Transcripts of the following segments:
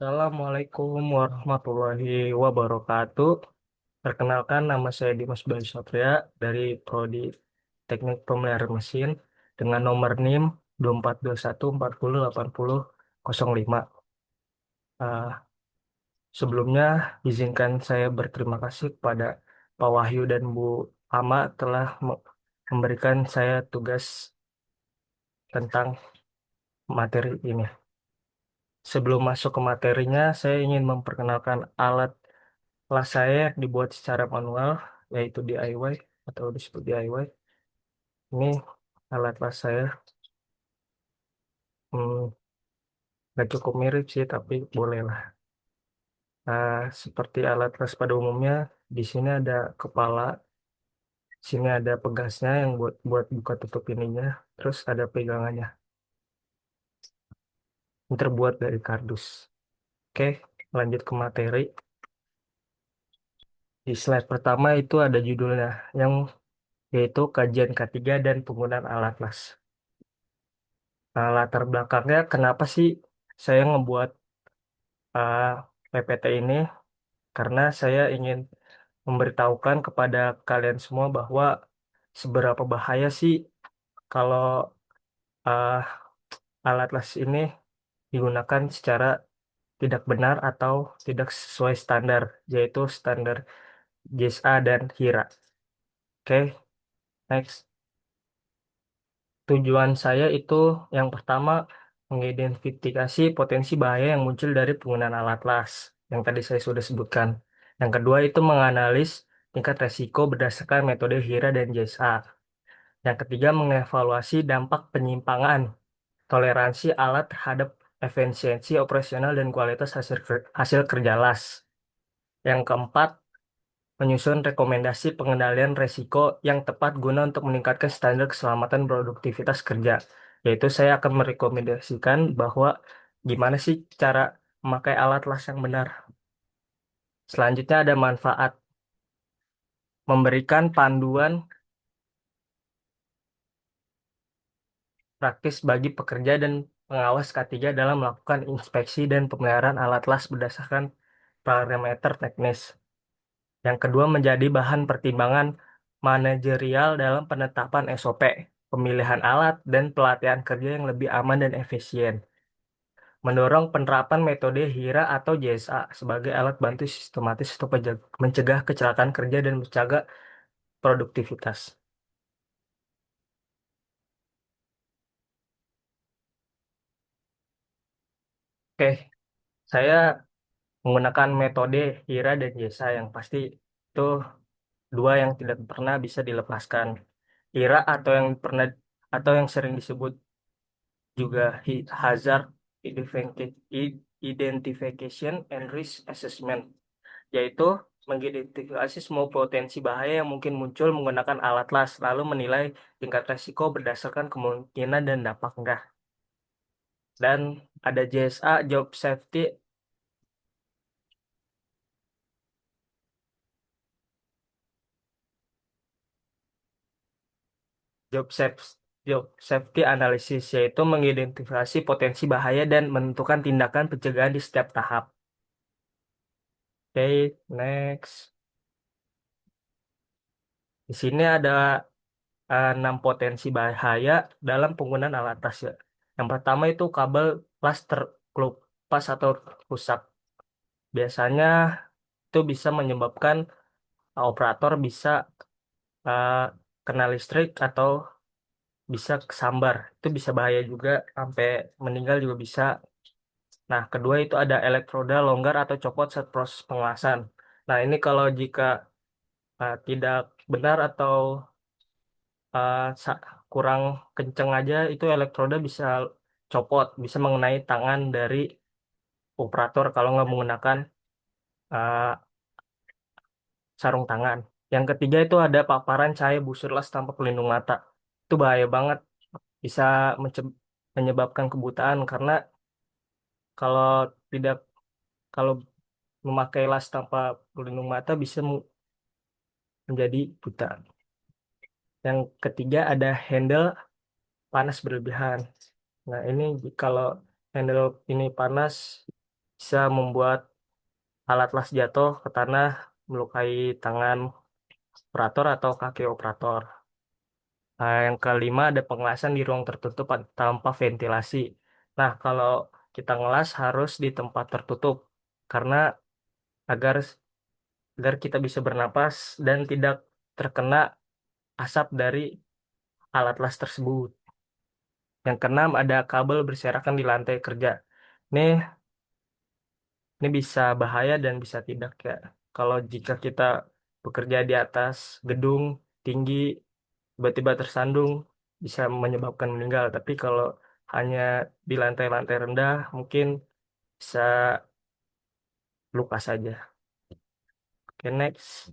Assalamualaikum warahmatullahi wabarakatuh. Perkenalkan, nama saya Dimas Bayu Satria dari Prodi Teknik Pemeliharaan Mesin dengan nomor NIM 2421408005. Ah, Sebelumnya, izinkan saya berterima kasih kepada Pak Wahyu dan Bu Ama telah memberikan saya tugas tentang materi ini. Sebelum masuk ke materinya, saya ingin memperkenalkan alat las saya yang dibuat secara manual, yaitu DIY atau disebut DIY. Ini alat las saya. Hmm, Nggak cukup mirip sih, tapi boleh lah. Seperti alat las pada umumnya, di sini ada kepala, sini ada pegasnya yang buat buat buka tutup ininya, terus ada pegangannya. Ini terbuat dari kardus. Oke, lanjut ke materi. Di slide pertama itu ada judulnya, yang yaitu kajian ketiga dan penggunaan alat las. Latar belakangnya kenapa sih saya ngebuat uh, PPT ini, karena saya ingin memberitahukan kepada kalian semua bahwa seberapa bahaya sih kalau uh, alat las ini digunakan secara tidak benar atau tidak sesuai standar, yaitu standar JSA dan HIRA. Oke, next. Tujuan saya itu yang pertama mengidentifikasi potensi bahaya yang muncul dari penggunaan alat las yang tadi saya sudah sebutkan. Yang kedua itu menganalisis tingkat resiko berdasarkan metode HIRA dan JSA. Yang ketiga mengevaluasi dampak penyimpangan toleransi alat terhadap efisiensi operasional dan kualitas hasil kerja las. Yang keempat menyusun rekomendasi pengendalian resiko yang tepat guna untuk meningkatkan standar keselamatan produktivitas kerja. Yaitu saya akan merekomendasikan bahwa gimana sih cara memakai alat las yang benar. Selanjutnya ada manfaat, memberikan panduan praktis bagi pekerja dan pengawas K3 dalam melakukan inspeksi dan pemeliharaan alat las berdasarkan parameter teknis. Yang kedua, menjadi bahan pertimbangan manajerial dalam penetapan SOP, pemilihan alat, dan pelatihan kerja yang lebih aman dan efisien. Mendorong penerapan metode HIRA atau JSA sebagai alat bantu sistematis untuk mencegah kecelakaan kerja dan menjaga produktivitas. Oke, saya menggunakan metode HIRA dan JSA yang pasti itu dua yang tidak pernah bisa dilepaskan. HIRA atau yang sering disebut juga hazard identification and risk assessment, yaitu mengidentifikasi semua potensi bahaya yang mungkin muncul menggunakan alat las, lalu menilai tingkat resiko berdasarkan kemungkinan dan dampaknya. Dan ada JSA, Job Safety, Job Safety Analysis, yaitu mengidentifikasi potensi bahaya dan menentukan tindakan pencegahan di setiap tahap. Oke, next. Di sini ada 6 potensi bahaya dalam penggunaan alat tas ya. Yang pertama itu kabel las terkelupas atau rusak. Biasanya itu bisa menyebabkan operator bisa uh, kena listrik atau bisa kesambar. Itu bisa bahaya juga, sampai meninggal juga bisa. Nah, kedua itu ada elektroda longgar atau copot saat proses pengelasan. Nah, ini kalau jika tidak benar atau uh, sa- kurang kenceng aja, itu elektroda bisa copot, bisa mengenai tangan dari operator kalau nggak menggunakan uh, sarung tangan. Yang ketiga itu ada paparan cahaya busur las tanpa pelindung mata. Itu bahaya banget, bisa menyebabkan kebutaan karena kalau tidak kalau memakai las tanpa pelindung mata bisa menjadi buta. Yang ketiga ada handle panas berlebihan. Nah, ini kalau handle ini panas bisa membuat alat las jatuh ke tanah, melukai tangan operator atau kaki operator. Nah, yang kelima ada pengelasan di ruang tertutup tanpa ventilasi. Nah, kalau kita ngelas harus di tempat tertutup karena agar agar kita bisa bernapas dan tidak terkena asap dari alat las tersebut. Yang keenam ada kabel berserakan di lantai kerja. Ini ini bisa bahaya dan bisa tidak ya. Kalau jika kita bekerja di atas gedung tinggi, tiba-tiba tersandung, bisa menyebabkan meninggal. Tapi kalau hanya di lantai-lantai rendah, mungkin bisa luka saja. Oke, next.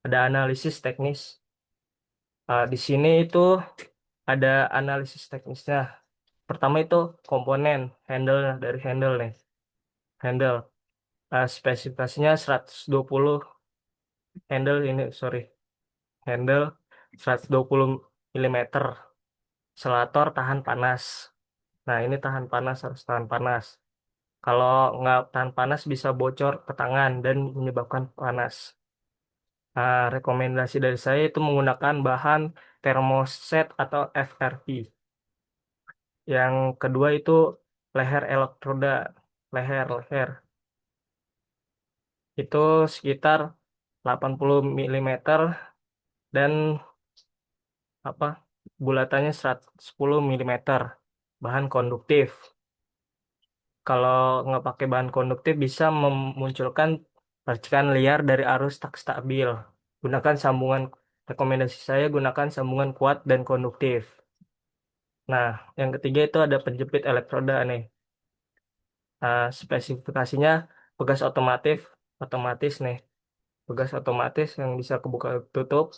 Ada analisis teknis. Di sini itu ada analisis teknisnya. Pertama itu komponen, handle dari handle nih. Handle. Spesifikasinya 120 handle ini, sorry. Handle 120 milimeter. Selator tahan panas. Nah, ini tahan panas, harus tahan panas. Kalau nggak tahan panas bisa bocor ke tangan dan menyebabkan panas. Rekomendasi dari saya itu menggunakan bahan termoset atau FRP. Yang kedua itu leher elektroda, leher itu sekitar 80 milimeter dan apa bulatannya 110 milimeter. Bahan konduktif. Kalau nggak pakai bahan konduktif bisa memunculkan percikan liar dari arus tak stabil. Gunakan sambungan, rekomendasi saya gunakan sambungan kuat dan konduktif. Nah, yang ketiga itu ada penjepit elektroda nih. Spesifikasinya pegas otomatis nih. Pegas otomatis yang bisa kebuka tutup.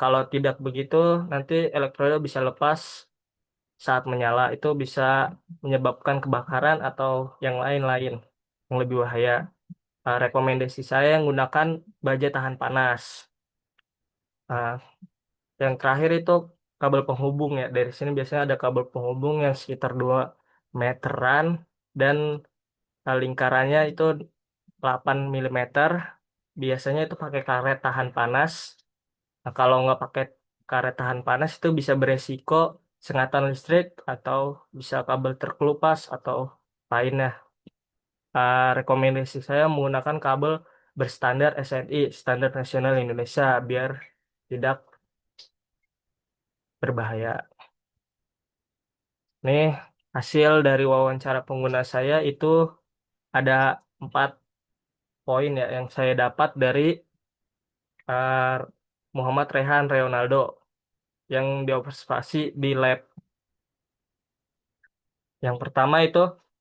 Kalau tidak begitu, nanti elektroda bisa lepas saat menyala. Itu bisa menyebabkan kebakaran atau yang lain-lain yang lebih bahaya. Rekomendasi saya menggunakan baja tahan panas. Ah, yang terakhir itu kabel penghubung ya. Dari sini biasanya ada kabel penghubung yang sekitar 2 meteran dan lingkarannya itu 8 milimeter. Biasanya itu pakai karet tahan panas. Nah, kalau nggak pakai karet tahan panas itu bisa beresiko sengatan listrik atau bisa kabel terkelupas atau lainnya. Rekomendasi saya menggunakan kabel berstandar SNI, Standar Nasional Indonesia, biar tidak berbahaya. Nih, hasil dari wawancara pengguna saya itu ada 4 poin ya yang saya dapat dari eh, Muhammad Rehan Reonaldo yang diobservasi di lab. Yang pertama itu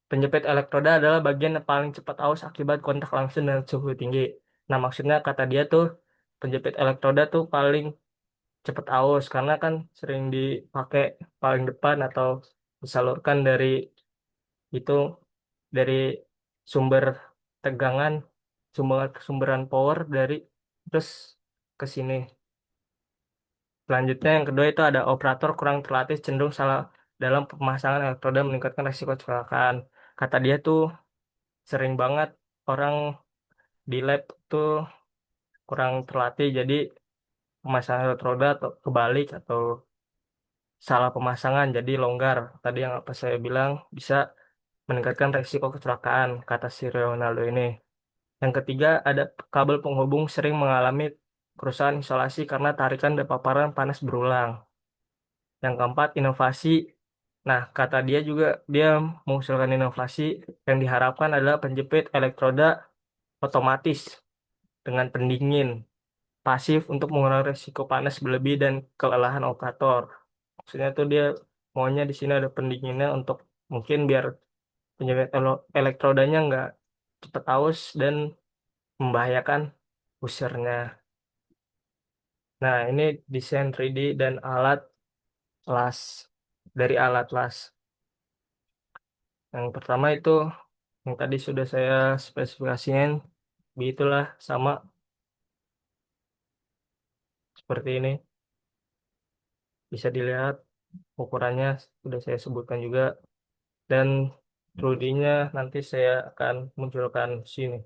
penjepit elektroda adalah bagian yang paling cepat aus akibat kontak langsung dengan suhu tinggi. Nah, maksudnya kata dia tuh penjepit elektroda tuh paling cepet aus karena kan sering dipakai paling depan atau disalurkan dari itu dari sumber tegangan sumberan power dari terus ke sini. Selanjutnya yang kedua itu ada operator kurang terlatih cenderung salah dalam pemasangan elektroda meningkatkan resiko kecelakaan. Kata dia tuh sering banget orang di lab tuh kurang terlatih jadi pemasangan elektroda atau kebalik atau salah pemasangan jadi longgar. Tadi yang apa saya bilang bisa meningkatkan risiko kecelakaan, kata si Ronaldo ini. Yang ketiga, ada kabel penghubung sering mengalami kerusakan isolasi karena tarikan dan paparan panas berulang. Yang keempat, inovasi. Nah, kata dia juga dia mengusulkan inovasi yang diharapkan adalah penjepit elektroda otomatis dengan pendingin pasif untuk mengurangi risiko panas berlebih dan kelelahan operator. Maksudnya tuh dia maunya di sini ada pendinginnya untuk mungkin biar penjaga elektrodanya nggak cepet aus dan membahayakan usernya. Nah, ini desain 3D dan alat las dari alat las. Yang pertama itu yang tadi sudah saya spesifikasikan, begitulah sama seperti ini. Bisa dilihat ukurannya sudah saya sebutkan juga dan studinya nanti saya akan munculkan sini.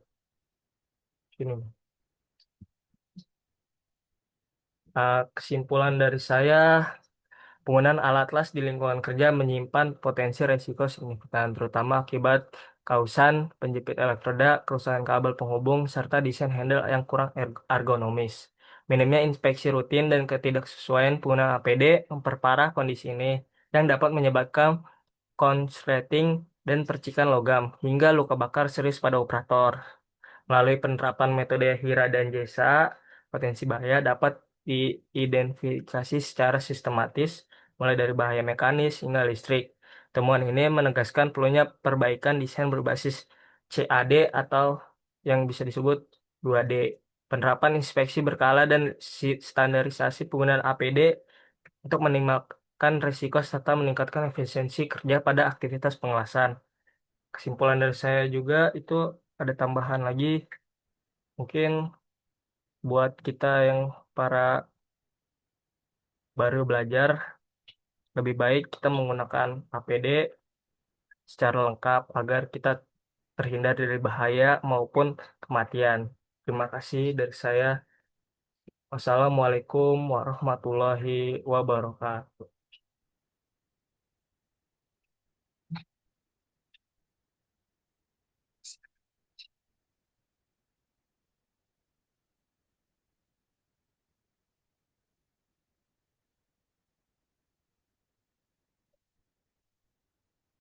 Sini. Kesimpulan dari saya, penggunaan alat las di lingkungan kerja menyimpan potensi resiko signifikan, terutama akibat kausan, penjepit elektroda, kerusakan kabel penghubung, serta desain handle yang kurang ergonomis. Minimnya inspeksi rutin dan ketidaksesuaian penggunaan APD memperparah kondisi ini yang dapat menyebabkan konsleting dan percikan logam hingga luka bakar serius pada operator. Melalui penerapan metode Hira dan Jesa, potensi bahaya dapat diidentifikasi secara sistematis, mulai dari bahaya mekanis hingga listrik. Temuan ini menegaskan perlunya perbaikan desain berbasis CAD atau yang bisa disebut 2D, penerapan inspeksi berkala dan standarisasi penggunaan APD untuk minimalkan risiko serta meningkatkan efisiensi kerja pada aktivitas pengelasan. Kesimpulan dari saya juga itu ada tambahan lagi. Mungkin buat kita yang para baru belajar, lebih baik kita menggunakan APD secara lengkap agar kita terhindar dari bahaya maupun kematian. Terima kasih dari saya. Wassalamualaikum warahmatullahi wabarakatuh.